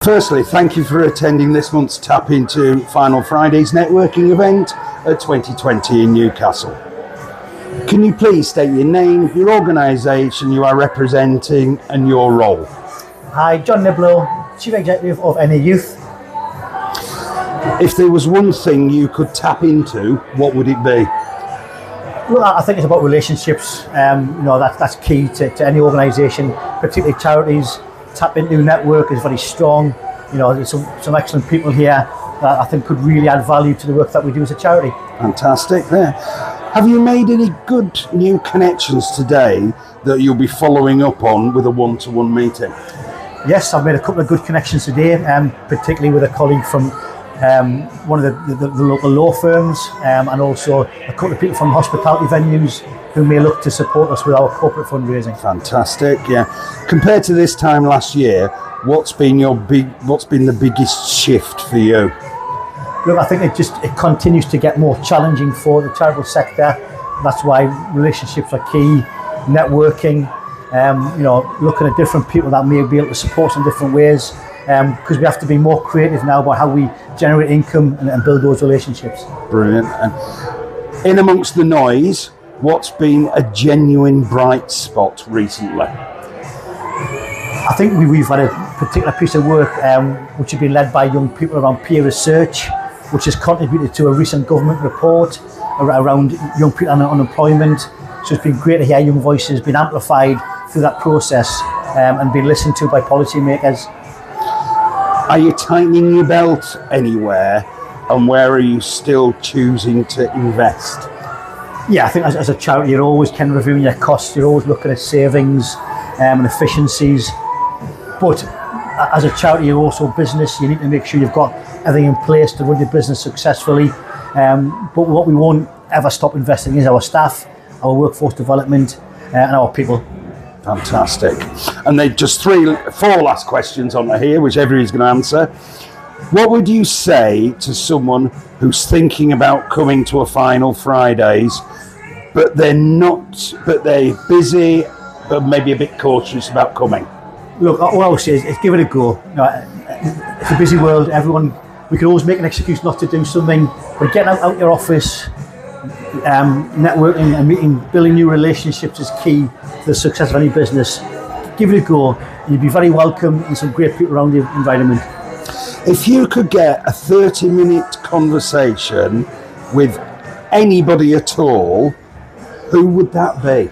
Firstly, thank you for attending this month's TAPinto Final Fridays networking event at 2020 in Newcastle. Can you please state your name, your organisation you are representing and your role? Hi, Jon Niblo, Chief Executive of NA Youth. If there was one thing you could tap into, what would it be? Well, I think it's about relationships. That's key to any organisation, particularly charities. TAPinto network is very strong. There's some excellent people here that I think could really add value to the work that we do as a charity. Fantastic there. Have you made any good new connections today that you'll be following up on with a one-to-one meeting? Yes, I've made a couple of good connections today, particularly with a colleague from one of the local law firms, and also a couple of people from hospitality venues who may look to support us with our corporate fundraising. Fantastic, yeah. Compared to this time last year, what's been the biggest shift for you? Look, I think it continues to get more challenging for the charitable sector. That's why relationships are key, networking, looking at different people that may be able to support us in different ways, because we have to be more creative now about how we generate income and build those relationships. Brilliant. And in amongst the noise, what's been a genuine bright spot recently? I think we've had a particular piece of work which has been led by young people around peer research, which has contributed to a recent government report around young people and unemployment. So it's been great to hear young voices being amplified through that process and being listened to by policymakers. Are you tightening your belt anywhere, and where are you still choosing to invest? Yeah, I think as a charity you're always kind of reviewing your costs, you're always looking at savings and efficiencies. But as a charity you're also a business, you need to make sure you've got everything in place to run your business successfully. But what we won't ever stop investing in is our staff, our workforce development and our people. Fantastic. And they just four last questions on here, which everybody's going to answer. What would you say to someone who's thinking about coming to a Final Fridays, but they're busy, but maybe a bit cautious about coming? Look, all I would say is give it a go. It's a busy world. We can always make an excuse not to do something, but getting out your office, networking and building new relationships is key to the success of any business. Give it a go. You'll be very welcome and some great people around the environment. If you could get a 30-minute conversation with anybody at all, who would that be?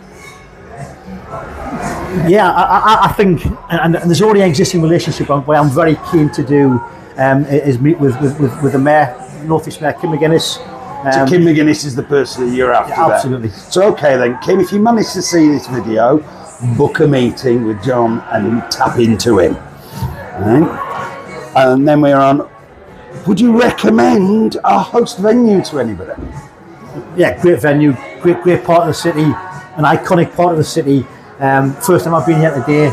Yeah, I think, and there's already an existing relationship. What I'm very keen to do is meet with the Mayor, North East Mayor Kim McGuinness. So Kim McGuinness is the person that you're after. Yeah, absolutely. There. So okay then, Kim, if you manage to see this video, book a meeting with Jon and tap into him. Right? And then we're on. Would you recommend our host venue to anybody? Yeah, great venue, great part of the city, an iconic part of the city. First time I've been here today,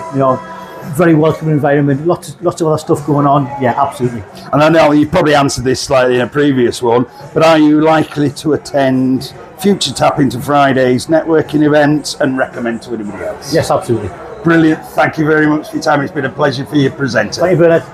very welcoming environment, lots of other stuff going on. Yeah, absolutely. And I know you probably answered this slightly in a previous one, but are you likely to attend future TAPinto Fridays networking events and recommend to anybody else? Yes, absolutely. Brilliant. Thank you very much for your time. It's been a pleasure for you presenting. Thank you, Bernard.